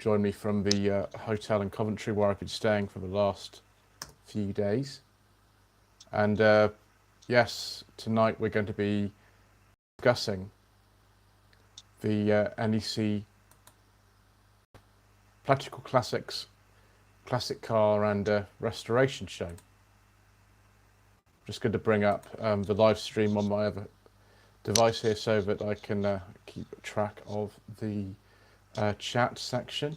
join me from the hotel in Coventry where I've been staying for the last few days. And yes, tonight we're going to be discussing the NEC Practical Classics Classic Car and Restoration Show. Just going to bring up the live stream on my other device here so that I can keep track of the chat section,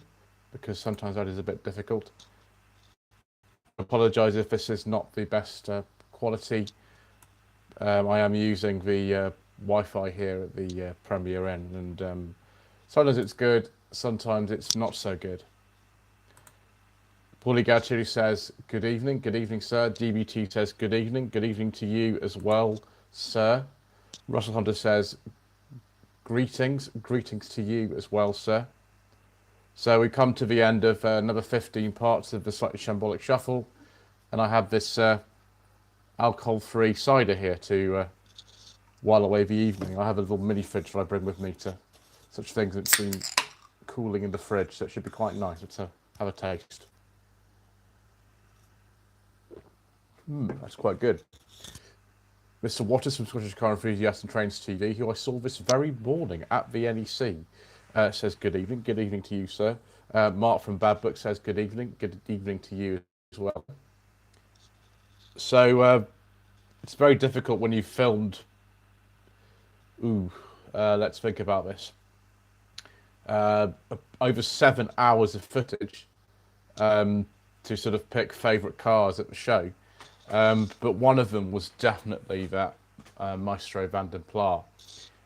because sometimes that is a bit difficult. I apologise if this is not the best quality. I am using the Wi-Fi here at the Premier Inn, and sometimes it's good, sometimes it's not so good. Paulie Gaucheri says, good evening, sir. DBT says, good evening to you as well, sir. Russell Hunter says, greetings to you as well, sir. So we come to the end of another 15 parts of the Slightly Shambolic Shuffle, and I have this alcohol-free cider here to while away the evening. I have a little mini fridge that I bring with me to such things that's been cooling in the fridge, so it should be quite nice to have a taste. That's quite good. Mr. Waters from Scottish Car Enthusiast and Trains TV, who I saw this very morning at the NEC, says good evening to you, sir. Mark from Bad Book says good evening to you as well. So it's very difficult when you filmed. Let's think about this. Over 7 hours of footage to sort of pick favourite cars at the show. But one of them was definitely that Maestro Van den Pla.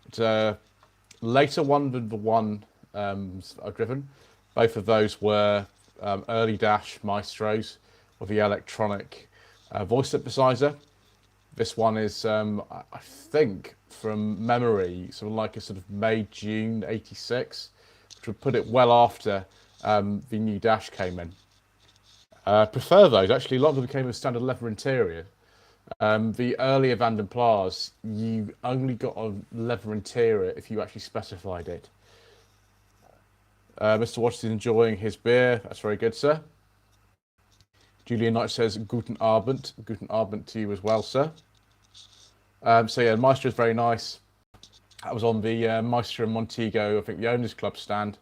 It's a later one than the one I've driven. Both of those were early dash Maestros with the electronic voice synthesizer. This one is, I think, from memory, sort of like a sort of May, June '86, which would put it well after the new dash came in. Prefer those. Actually, a lot of them came with standard leather interior. The earlier Van den Plas, you only got a leather interior if you actually specified it. Mr. Washington enjoying his beer. That's very good, sir. Julian Knight says, Guten Abend. Guten Abend to you as well, sir. So yeah, Maestro is very nice. That was on the Maestro and Montego, I think the Owners Club stand.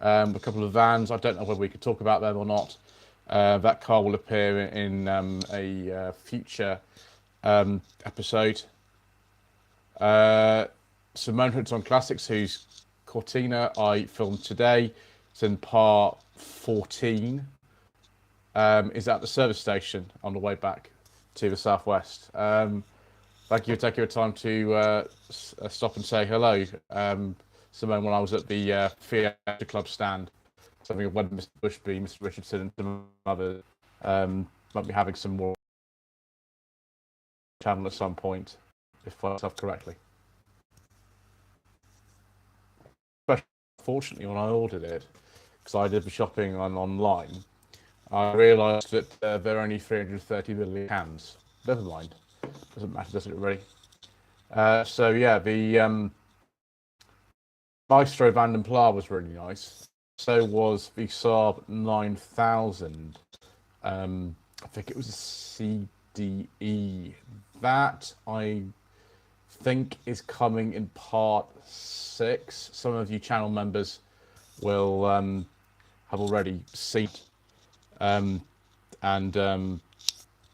A couple of vans. I don't know whether we could talk about them or not. That car will appear in a future episode. Simone Hoods on Classics, whose Cortina I filmed today. It's in part 14. Is at the service station on the way back to the southwest. Thank you for taking your time to stop and say hello, Simone, when I was at the Theatre Club stand. Something of when Mr. Bushby, Mr. Richardson, and some others might be having some more channel at some point, if I myself correctly. But fortunately, when I ordered it, because I did the shopping online, I realised that there are only 330 million cans. Never mind, doesn't matter, does it really? So yeah, the Maestro Van den Pla was really nice. So was the Saab 9000. I think it was a CDE. That I think is coming in part 6. Some of you channel members will have already seen it.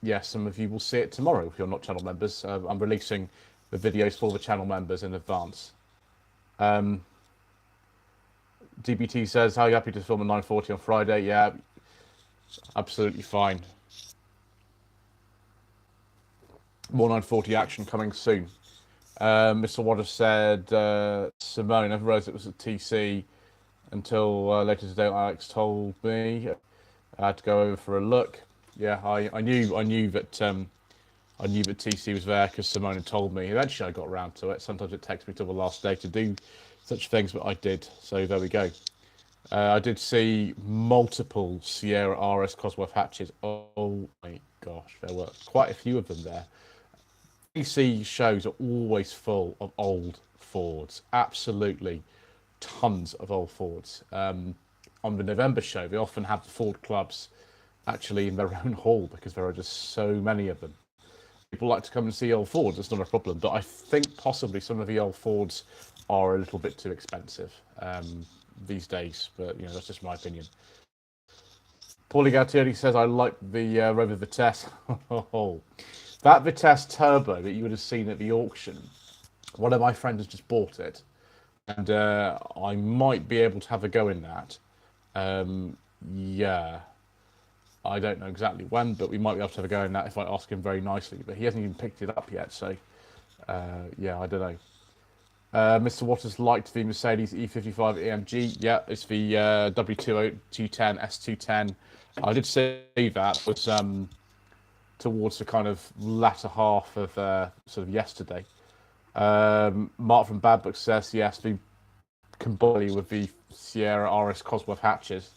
Yeah, some of you will see it tomorrow if you're not channel members. I'm releasing the videos for the channel members in advance. DBT says, how are you happy to film a 940 on Friday? Yeah, absolutely fine. More 940 action coming soon. Mr. Waters said, Simone, I never realised it was a TC until later today. Alex told me I had to go over for a look. Yeah, I knew that TC was there because Simone had told me. Eventually, I got around to it. Sometimes it takes me till the last day to do such things, but I did. So there we go. I did see multiple Sierra RS Cosworth hatches. Oh my gosh, there were quite a few of them there. TC shows are always full of old Fords. Absolutely, tons of old Fords. on the November show, they often have the Ford clubs actually in their own hall because there are just so many of them. People like to come and see old Fords, it's not a problem. But I think possibly some of the old Fords are a little bit too expensive these days. But that's just my opinion. Paulie Galtieri says, I like the Rover Vitesse. That Vitesse Turbo that you would have seen at the auction, one of my friends has just bought it. And I might be able to have a go in that. Yeah. I don't know exactly when, but we might be able to have a go in that if I ask him very nicely. But he hasn't even picked it up yet, so yeah, I don't know. Mr. Waters liked the Mercedes E55 AMG. Yeah, it's the W210 S210. I did say that was towards the kind of latter half of sort of yesterday. Mark from Bad Book says yes, the combined with the Sierra RS Cosworth hatches.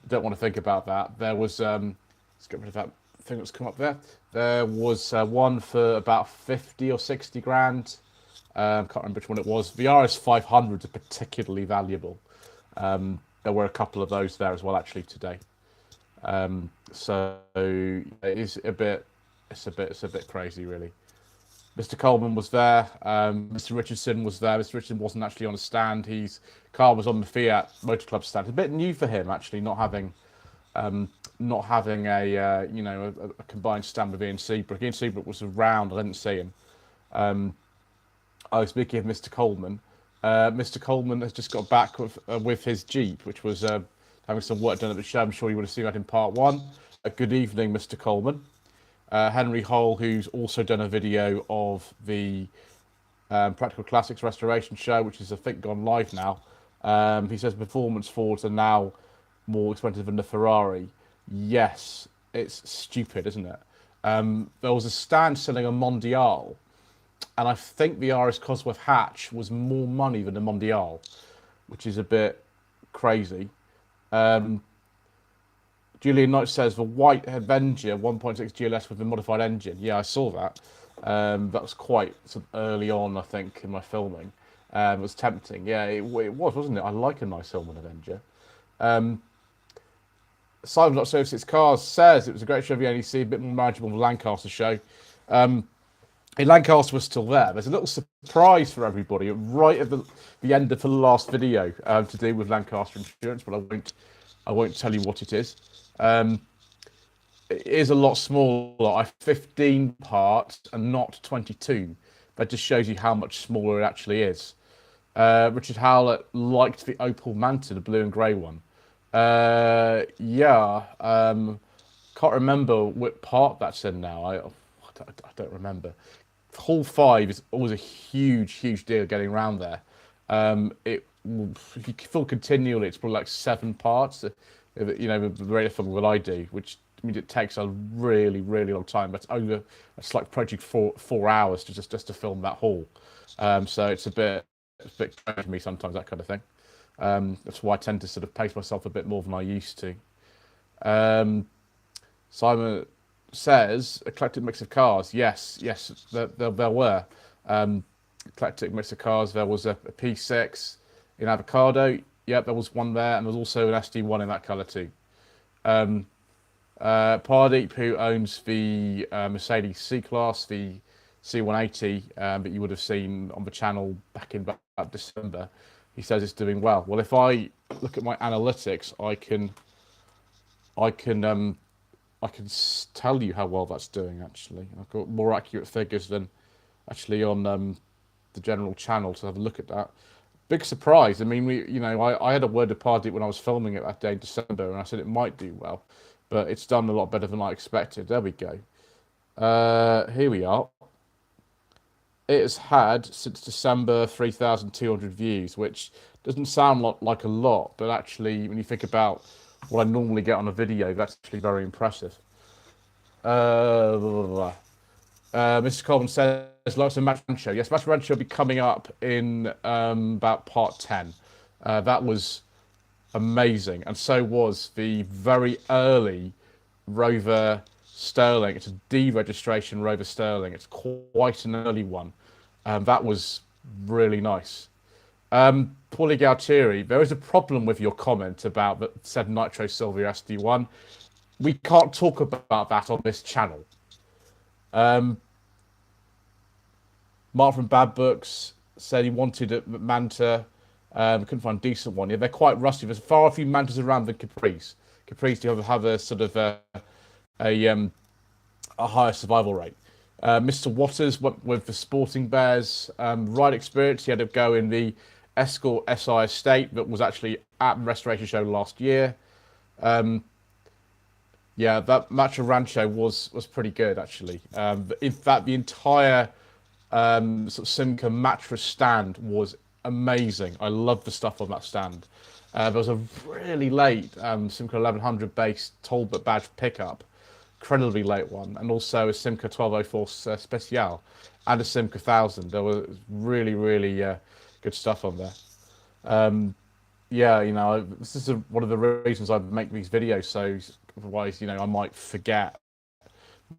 Don't want to think about that. There was let's get rid of that thing that's come up there. There was one for about 50 or 60 grand. Can't remember which one it was. The RS 500 are particularly valuable. There were a couple of those there as well actually today. So it is a bit crazy really. Mr. Coleman was there. Mr. Richardson was there. Mr. Richardson wasn't actually on a stand. His car was on the Fiat Motor Club stand. A bit new for him actually, not having a a combined stand with Ian Seabrook. Ian Seabrook was around. I didn't see him. I was speaking of Mr. Coleman. Mr. Coleman has just got back with his Jeep, which was having some work done at the show. I'm sure you would have seen that in part one. Good evening, Mr. Coleman. Henry Hole, who's also done a video of the Practical Classics Restoration Show, which is, I think, gone live now. He says performance Fords are now more expensive than the Ferrari. Yes, it's stupid, isn't it? There was a stand selling a Mondial, and I think the RS Cosworth hatch was more money than the Mondial, which is a bit crazy. Julian Knight says the white Avenger 1.6 GLS with a modified engine. Yeah, I saw that. That was quite sort of early on, I think, in my filming. It was tempting. Yeah, it was, wasn't it? I like a nice Hillman Avenger. Simon.06 Cars says it was a great show of the NEC, a bit more manageable than the Lancaster show. Lancaster was still there. There's a little surprise for everybody right at the end of the last video to do with Lancaster Insurance, but I won't tell you what it is. It is a lot smaller. I have 15 parts and not 22. That just shows you how much smaller it actually is. Richard Howlett liked the Opel Manta, the blue and grey one. Yeah. Can't remember what part that's in now. I don't remember. Hall 5 is always a huge deal getting around there. If you fill continually, it's probably like 7 parts. The rate of filming what I do, which means it takes a really long time. But it's like approaching 4 hours just to film that haul. So it's a bit crazy for me sometimes, that kind of thing. That's why I tend to sort of pace myself a bit more than I used to. Simon says eclectic mix of cars. Yes, there were eclectic mix of cars. There was a P6 in avocado. Yep, there was one there, and there was also an SD1 in that colour too. Pardeep, who owns the Mercedes C-Class, the C180, that you would have seen on the channel back in about December, he says it's doing well. Well, if I look at my analytics, I can tell you how well that's doing. Actually, I've got more accurate figures than actually on the general channel to have a look at that. Big surprise. I mean, I had a word with Pardeep when I was filming it that day in December, and I said it might do well, but it's done a lot better than I expected. There we go. Here we are. It has had, since December, 3,200 views, which doesn't sound like a lot, but actually, when you think about what I normally get on a video, that's actually very impressive. Mr. Coleman says, lots of Match Rancho. Yes, Match Rancho will be coming up in about part 10. That was amazing, and so was the very early Rover Sterling. It's a deregistration Rover Sterling. It's quite an early one. That was really nice. Paulie Galtieri, there is a problem with your comment about the said Nitro Silvia SD1. We can't talk about that on this channel. Mark from Bad Books said he wanted a Manta. Couldn't find a decent one. Yeah, they're quite rusty. There's far few Mantas around than Capris. Capris do have a sort of a higher survival rate. Mr. Waters went with the Sporting Bears. Ride experience, he had to go in the Escort SI estate that was actually at the Restoration Show last year. Yeah, that Macho Rancho was pretty good, actually. In fact, the entire sort of Simca mattress stand was amazing. I love the stuff on that stand. There was a really late Simca 1100 base Talbot badge pickup, incredibly late one, and also a Simca 1204 Special and a Simca 1000. There was really good stuff on there. Yeah, you know, this is one of the reasons I make these videos, so otherwise, you know, I might forget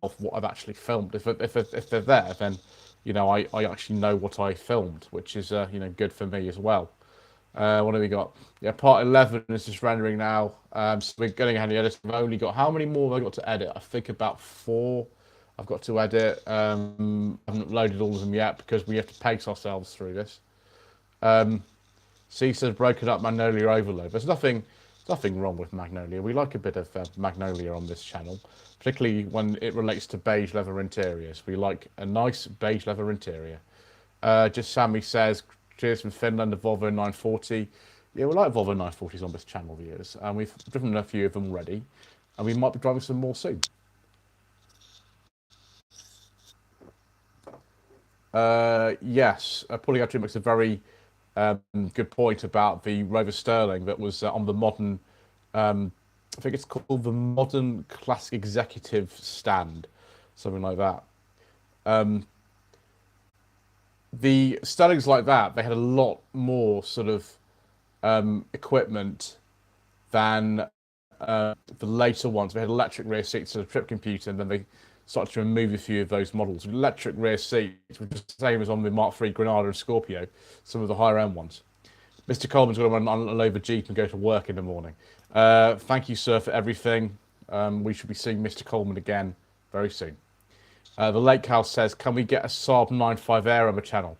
of what I've actually filmed. If they're there, then, you know, I actually know what I filmed, which is, you know, good for me as well. What have we got? Yeah, part 11 is just rendering now. So we're going ahead and edit. I've only got, how many more have I got to edit? I think about 4 I've got to edit. I haven't loaded all of them yet because we have to pace ourselves through this. C says broken up Magnolia Overload. There's nothing wrong with Magnolia. We like a bit of Magnolia on this channel, particularly when it relates to beige leather interiors. We like a nice beige leather interior. Just Sammy says, cheers from Finland, the Volvo 940. Yeah, we like Volvo 940s on this channel, viewers. And we've driven a few of them already, and we might be driving some more soon. Yes, Polygatry makes a very good point about the Rover Sterling that was on the modern, I think it's called the Modern Classic Executive Stand, something like that. The Sterlings like that, they had a lot more sort of equipment than the later ones. They had electric rear seats and a trip computer, and then they started to remove a few of those models. Electric rear seats, which is the same as on the Mark III Granada and Scorpio, some of the higher end ones. Mr. Coleman's going to run on over Jeep and go to work in the morning. Thank you, sir, for everything. We should be seeing Mr. Coleman again very soon. The Lake House says, can we get a Saab 9.5 Aero on the channel?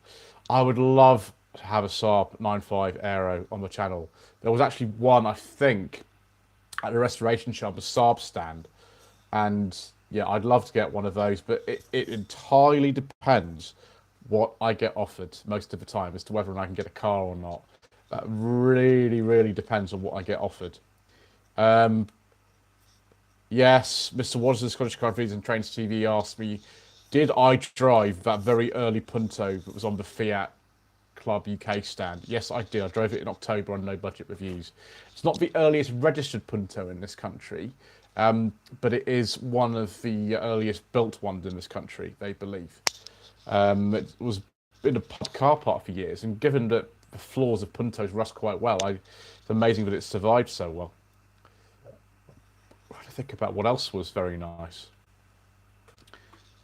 I would love to have a Saab 9.5 Aero on the channel. There was actually one, I think, at the restoration shop, a Saab stand. And yeah, I'd love to get one of those, but it entirely depends what I get offered most of the time as to whether I can get a car or not. That really depends on what I get offered. Yes, Mr. Waters of Scottish Car Reviews and Trains TV asked me, did I drive that very early Punto that was on the Fiat Club UK stand? Yes, I did. I drove it in October on No Budget Reviews. It's not the earliest registered Punto in this country, but it is one of the earliest built ones in this country, they believe. It was in a car park for years, and given that the floors of Puntos rust quite well, it's amazing that it survived so well. I think about what else was very nice.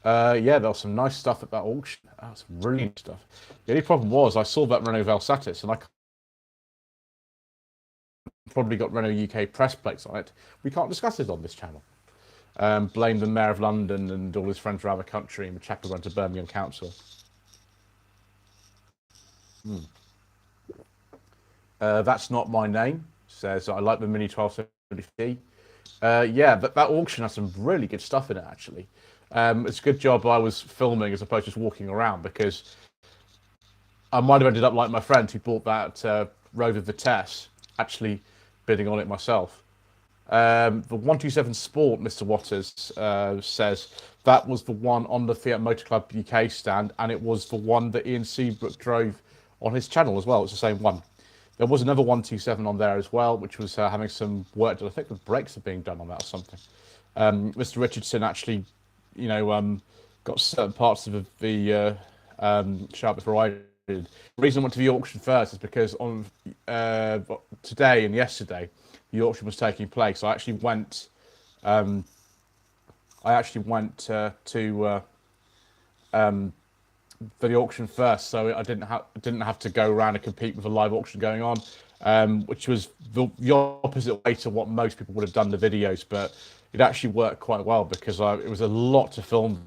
Yeah, there was some nice stuff at that auction. That's brilliant stuff. The only problem was I saw that Renault Velsatis, and I probably got Renault UK press plates on it. We can't discuss it on this channel. Blame the Mayor of London and all his friends around the country and the chap who went to Birmingham Council. That's not my name. Says I like the Mini 1270. Yeah, that auction has some really good stuff in it, actually. It's a good job I was filming as opposed to just walking around, because I might have ended up like my friend who bought that Rover Vitesse, actually bidding on it myself. The 127 Sport, Mr. Waters says, that was the one on the Fiat Motor Club UK stand, and it was the one that Ian Seabrook drove on his channel as well. It's the same one. There was another 127 on there as well, which was having some work done. I think the brakes are being done on that or something. Mr. Richardson actually, you know, got certain parts of the shop before I did. The reason I went to the auction first is because on today and yesterday, the auction was taking place. I actually went. I actually went to for the auction first, so I didn't have to go around and compete with a live auction going on, which was the opposite way to what most people would have done the videos. But it actually worked quite well because it was a lot to film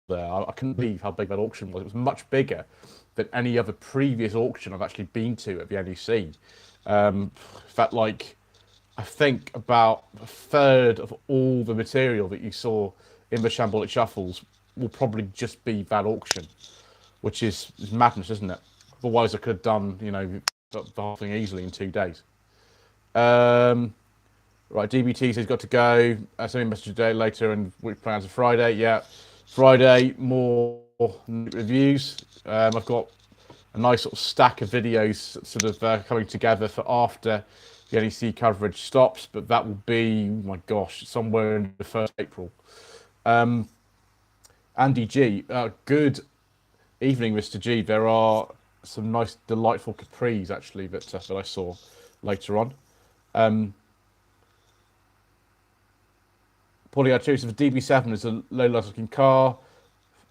there. I couldn't believe how big that auction was. It was much bigger than any other previous auction I've actually been to at the NEC. Felt like I think about a third of all the material that you saw in the Shambolic Shuffles will probably just be that auction, which is madness, isn't it? Otherwise, I could have done, the whole thing easily in 2 days. Right, DBT says got to go. Send me a message today later, and we plan for Friday. Yeah, Friday, more reviews. I've got a nice sort of stack of videos sort of coming together for after the NEC coverage stops, but that will be, oh my gosh, somewhere in the 1st April. Andy G, good evening, Mr. G. There are some nice, delightful capris actually that I saw later on. Paulie Arturis, the DB7 is a low-life looking car.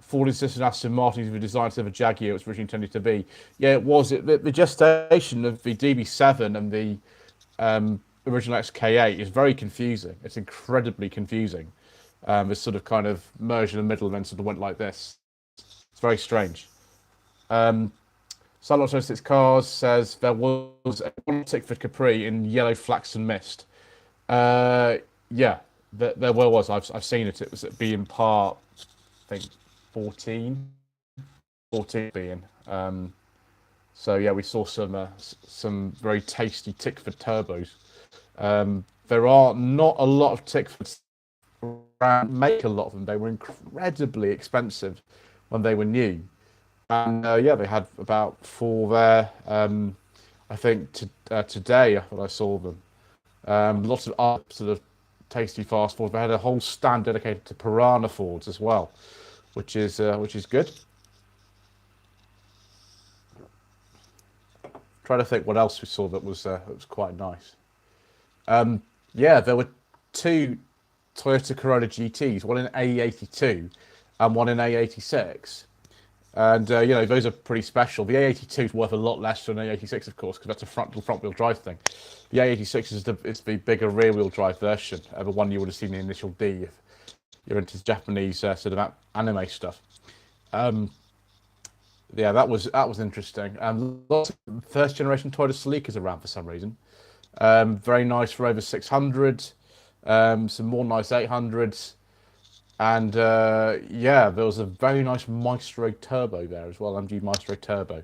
Ford insisted Aston Martin was designed to have a Jaguar, it was originally intended to be. Yeah, it was. The gestation of the DB7 and the original XK8 is very confusing. It's incredibly confusing. It's sort of kind of merged in the middle and then sort of went like this. It's very strange. Sunlight 26 Cars says there was a Tickford Capri in yellow flaxen mist. Yeah, there was. I've seen it. It was at being part, I think, 14 being. So yeah, we saw some very tasty Tickford turbos. There are not a lot of Tickfords around, make a lot of them. They were incredibly expensive when they were new. And yeah, they had about 4 there. I think today when I saw them, lots of other sort of tasty fast Fords. They had a whole stand dedicated to Piranha Fords as well, which is good. Trying to think what else we saw that was quite nice. Yeah, there were 2 Toyota Corolla GTs, one in A82 and one in A86. And, those are pretty special. The A82 is worth a lot less than an A86, of course, because that's a front-wheel drive thing. The A86 is the bigger rear-wheel drive version, the one you would have seen in the Initial D if you're into Japanese sort of anime stuff. Yeah, that was interesting. Lots of first-generation Toyota Celica's around for some reason. Very nice Rover 600, some more nice 800s. And yeah, there was a very nice Maestro Turbo there as well, MG Maestro Turbo.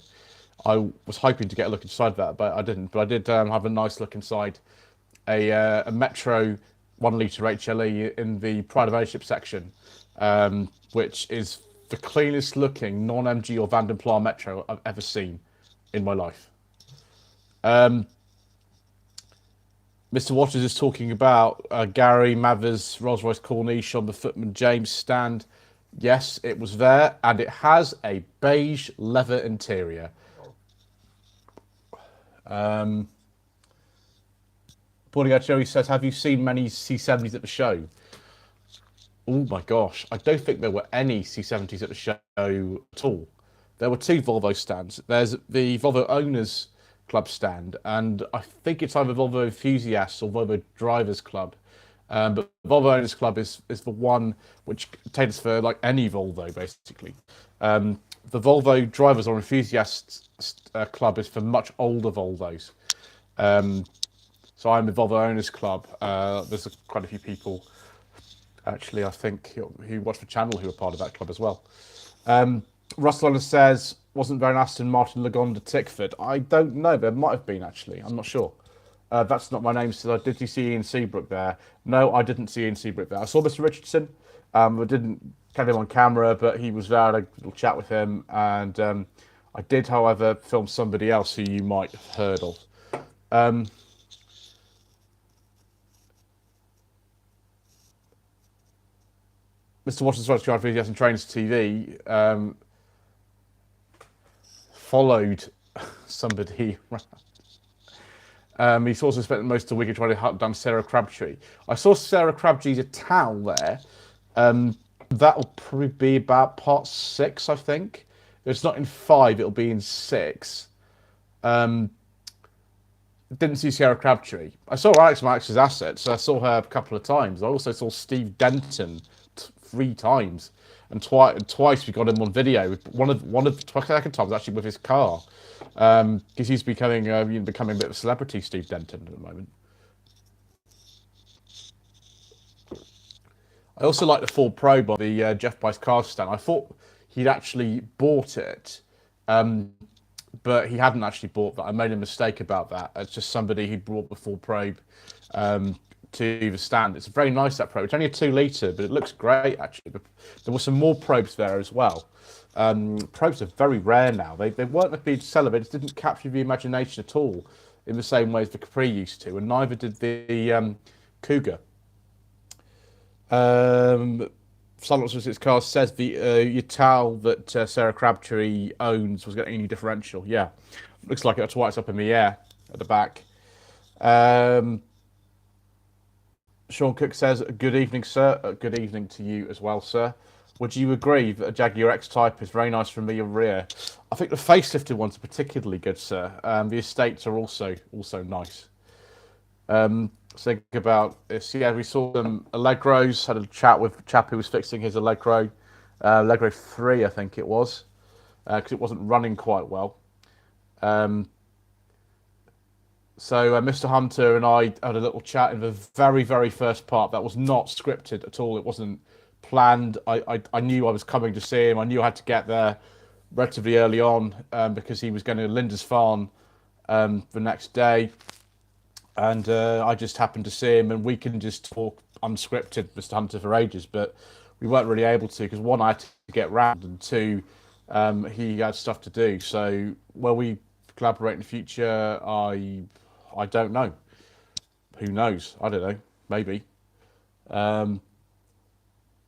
I was hoping to get a look inside that, but I didn't. But I did have a nice look inside a Metro 1-litre HLE in the Pride of Ownership section, which is the cleanest looking non-MG or Van den Pla Metro I've ever seen in my life. Mr. Waters is talking about Gary Mathers Rolls-Royce Corniche on the Footman James stand. Yes, it was there, and it has a beige leather interior. Paulie Joey says, have you seen many C70s at the show? Oh my gosh, I don't think there were any C70s at the show at all. There were 2 Volvo stands. There's the Volvo Owners Club stand, and I think it's either Volvo Enthusiasts or Volvo Drivers Club. But Volvo Owners Club is the one which caters for like any Volvo basically. The Volvo Drivers or Enthusiasts Club is for much older Volvos. So I'm the Volvo Owners Club. There's quite a few people actually, I think, who watch the channel who are part of that club as well. Russell says, wasn't there an Aston Martin Lagonda Tickford? I don't know. There might have been, actually. I'm not sure. That's not my name. So did you see Ian Seabrook there? No, I didn't see Ian Seabrook there. I saw Mr. Richardson. I didn't get him on camera, but he was there. I had a little chat with him. And I did, however, film somebody else who you might have heard of. Mr. Watson's Road Drive Videos and Trains TV followed somebody. He's also spent most of the weekend trying to hunt down Sarah Crabtree. I saw Sarah Crabtree's a towel there. That'll probably be about part 6, I think. It's not in 5, it'll be in 6. Didn't see Sierra Crabtree. I saw Alex Max's assets. I saw her a couple of times. I also saw Steve Denton 3 times, and twice we got him on video. One of the second time was actually with his car, because he's becoming a bit of a celebrity. Steve Denton at the moment. I also like the full probe on the Jeff Price car stand. I thought he'd actually bought it, but he hadn't actually bought that. I made a mistake about that. It's just somebody who brought the full probe to the stand. It's very nice, that probe. It's only a 2 litre, but it looks great actually. There were some more probes there as well. Probes are very rare now. They weren't a big seller. They just didn't capture the imagination at all in the same way as the Capri used to, and neither did the Cougar. Silence with its car says the Utal that Sarah Crabtree owns was getting a new differential. Yeah, looks like that's why it's up in the air at the back. Sean Cook says, "Good evening, sir." Good evening to you as well, sir. Would you agree that a Jaguar X-Type is very nice from the rear? I think the facelifted ones are particularly good, sir. The estates are also nice. Think about this. Yeah, we saw some Allegros. Had a chat with a chap who was fixing his Allegro, Allegro 3, I think it was, because it wasn't running quite well. So Mr. Hunter and I had a little chat in the very, very first part. That was not scripted at all. It wasn't planned. I knew I was coming to see him. I knew I had to get there relatively early on because he was going to Lindisfarne the next day. And I just happened to see him, and we can just talk unscripted, Mr. Hunter, for ages. But we weren't really able to because, 1, I had to get round, and 2, he had stuff to do. So will we collaborate in the future? I don't know. Who knows? I don't know. Maybe.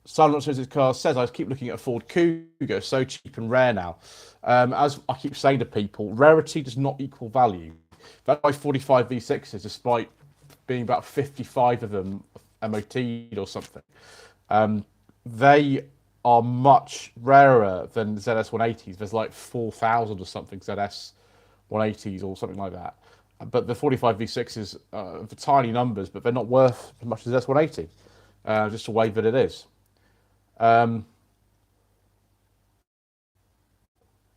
Silent Says His Car says, I keep looking at a Ford Cougar, so cheap and rare now. As I keep saying to people, rarity does not equal value. That's why 45 V6s, despite being about 55 of them MOT'd or something, they are much rarer than ZS 180s. There's like 4,000 or something ZS 180s or something like that. But the 45 V6s are for tiny numbers, but they're not worth as much as ZS 180. Just the way that it is.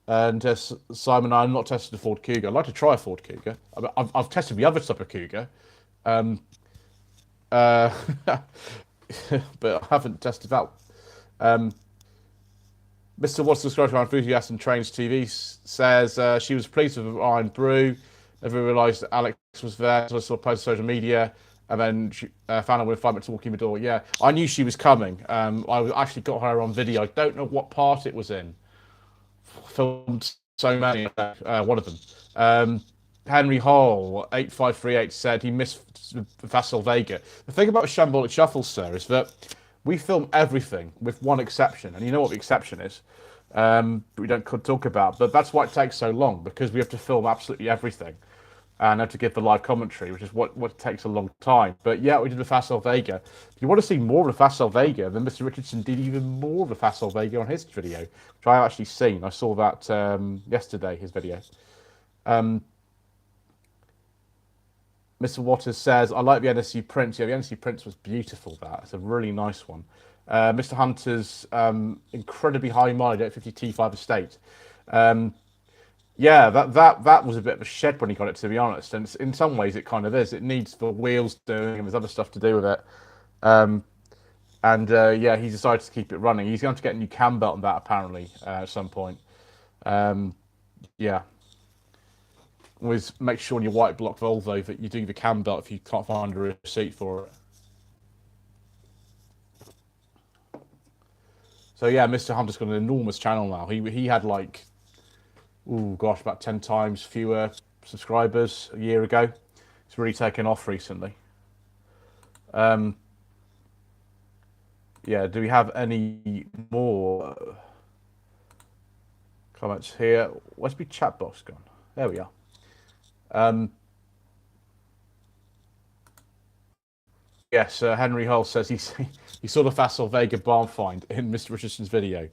And Simon, I'm not tested a Ford Cougar. I'd like to try a Ford Cougar. I've tested the other type of Cougar, but I haven't tested that. Mr. Watts, subscriber to Enthusiast and Trains TV, says she was pleased with Iron Brew. Never realised that Alex was there. So I saw a post on social media, and then she found her with 5 minutes walking the door. Yeah, I knew she was coming. I actually got her on video. I don't know what part it was in. Filmed so many, one of them. Henry Hall 8538 said he missed Vassal Vega. The thing about Shambolic Shuffle, sir, is that we film everything with one exception, and you know what the exception is. We don't talk about, but that's why it takes so long, because we have to film absolutely everything and have to give the live commentary, which is what takes a long time. But yeah, we did the Vassal Vega. If you want to see more of the Vassal Vega, then Mr. Richardson did even more of the Vassal Vega on his video, which I have actually seen. I saw that yesterday, his video. Mr. Waters says, I like the NSU Prince. Yeah, the NSU Prince was beautiful, that. It's a really nice one. Mr. Hunter's incredibly high mileage 850 T5 estate. Yeah, that was a bit of a shed when he got it, to be honest. And in some ways, it kind of is. It needs the wheels doing, and there's other stuff to do with it. Yeah, he decided to keep it running. He's going to get a new cam belt on that, apparently, at some point. Yeah. Always make sure on your white block Volvo that you do the cam belt if you can't find a receipt for it. So yeah, Mr. Hunter's got an enormous channel now. He had like, oh gosh, about 10 times fewer subscribers a year ago. It's really taken off recently. Yeah, do we have any more comments here? Where's my chat box gone? There we are. Yes, Henry Hull says he saw the Vassal Vega barn find in Mr. Richardson's video.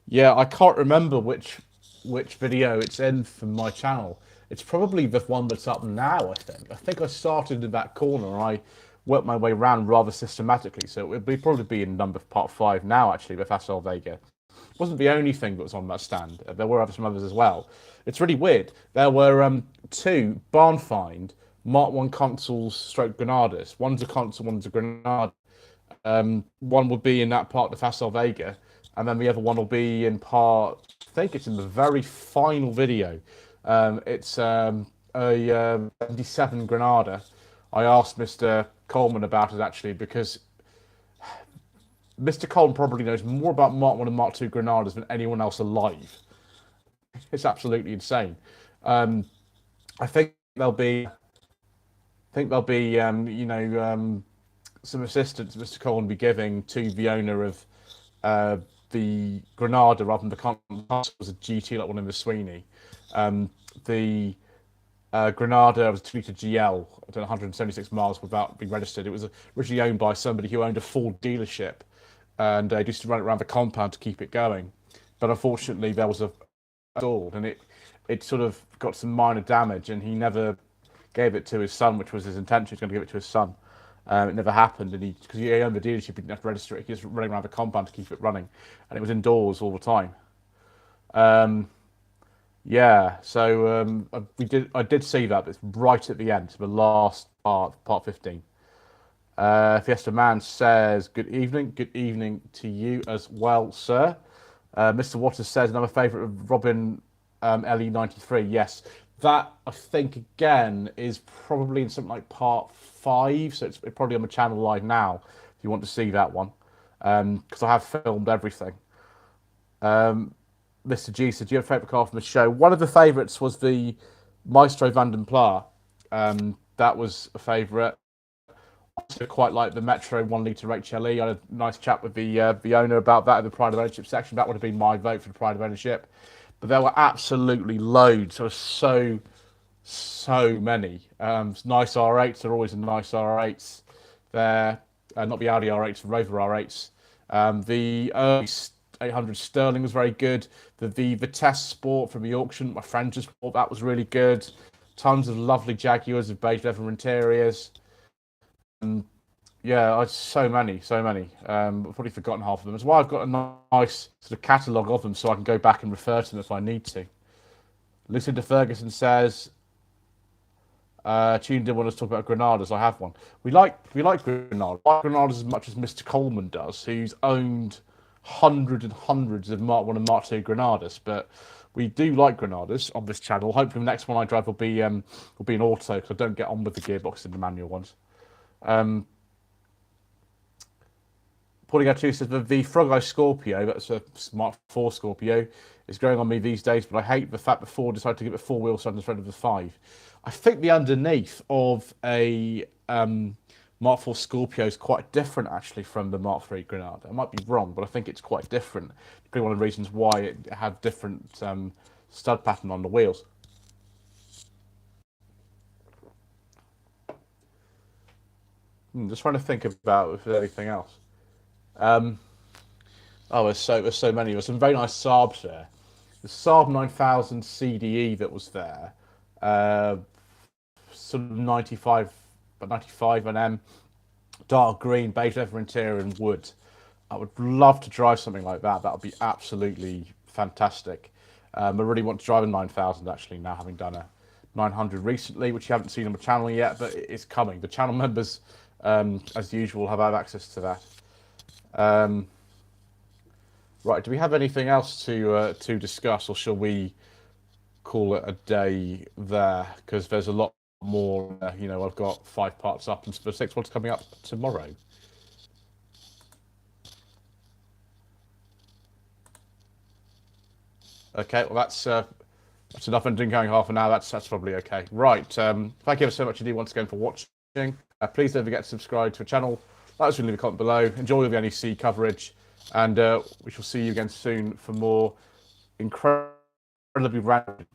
Yeah, I can't remember which which video it's in from my channel. It's probably the one that's up now, I think. I think I started in that corner and I worked my way around rather systematically. So it would probably be in part 5 now, actually, with Asol Vega. It wasn't the only thing that was on that stand. There were some others as well. It's really weird. There were 2 barn find Mark 1 consoles stroke Granadas. One's a console, one's a Granada. One will be in that part of Asol Vega, and then the other one will be in part, I think it's in the very final video. It's a 77 Granada. I asked Mr. Coleman about it, actually, because Mr. Coleman probably knows more about Mark 1 and Mark 2 Granadas than anyone else alive. It's absolutely insane. I think there'll be, some assistance Mr. Coleman will be giving to the owner of the Granada rather than the console was a GT like one in the Sweeney. The Granada was a 2-litre GL, 176 miles without being registered. It was originally owned by somebody who owned a Ford dealership, and they used to run it around the compound to keep it going. But unfortunately, there was a stalled, and it sort of got some minor damage, and he never gave it to his son, which was his intention. He was going to give it to his son. It never happened, and because he owned the dealership, he didn't have to register it. He was running around the compound to keep it running, and it was indoors all the time. Yeah, so I did see that, but it's right at the end, the last part 15. Fiesta Man says, good evening to you as well, sir. Mr. Waters says, another favourite of Robin LE93. Yes, that I think again is probably in something like part 5, so it's probably on the channel live now if you want to see that one, because I have filmed everything. Mr. G said, do you have a favourite car from the show? One of the favourites was the Maestro Vanden Pla. That was a favourite. I also quite like the Metro 1-litre XLI. I had a nice chat with the owner about that in the Pride of Ownership section. That would have been my vote for the Pride of Ownership. But there were absolutely loads. There were so many. Nice R8s. There are always nice R8s there. Not the Audi R8s, the Rover R8s. The early 800 Sterling was very good. The Vitesse Sport from the auction, my friend just bought, that was really good. Tons of lovely Jaguars with beige leather interiors. Yeah, so many. I've probably forgotten half of them. As well, I've got a nice sort of catalogue of them so I can go back and refer to them if I need to. Lucinda Ferguson says, tuned in when I was talking about Granadas. I have one. We like Granadas. I like Granadas as much as Mr. Coleman does, who's owned hundreds and hundreds of Mark 1 and Mark 2 Granadas, but we do like Granadas on this channel. Hopefully the next one I drive will be an auto, because I don't get on with the gearbox in the manual ones. Paulie Gattu says the Frog Eye Scorpio, that's a Mark 4 Scorpio, is growing on me these days, but I hate the fact that Ford decided to give it 4-wheel side instead of the 5. I think the underneath of a Mark 4 Scorpio is quite different, actually, from the Mark 3 Granada. I might be wrong, but I think it's quite different. Probably one of the reasons why it had different stud pattern on the wheels. Just trying to think about if there's anything else. There's so many. There's some very nice Saabs there. The Saab 9000 CDE that was there, sort of 95 mm, dark green, beige leather interior and wood. I would love to drive something like that. That would be absolutely fantastic. I really want to drive a 9000 actually now, having done a 900 recently, which you haven't seen on the channel yet, but it's coming. The channel members, as usual, have access to that. Right, do we have anything else to discuss, or shall we call it a day there? Because there's a lot more. I've got 5 parts up, and the 6th one's coming up tomorrow. Okay, well that's enough. And doing going half an hour. That's probably okay. Right. Thank you so much indeed once again for watching. Please don't forget to subscribe to the channel. Let us leave a comment below. Enjoy all the NEC coverage, and we shall see you again soon for more incredibly random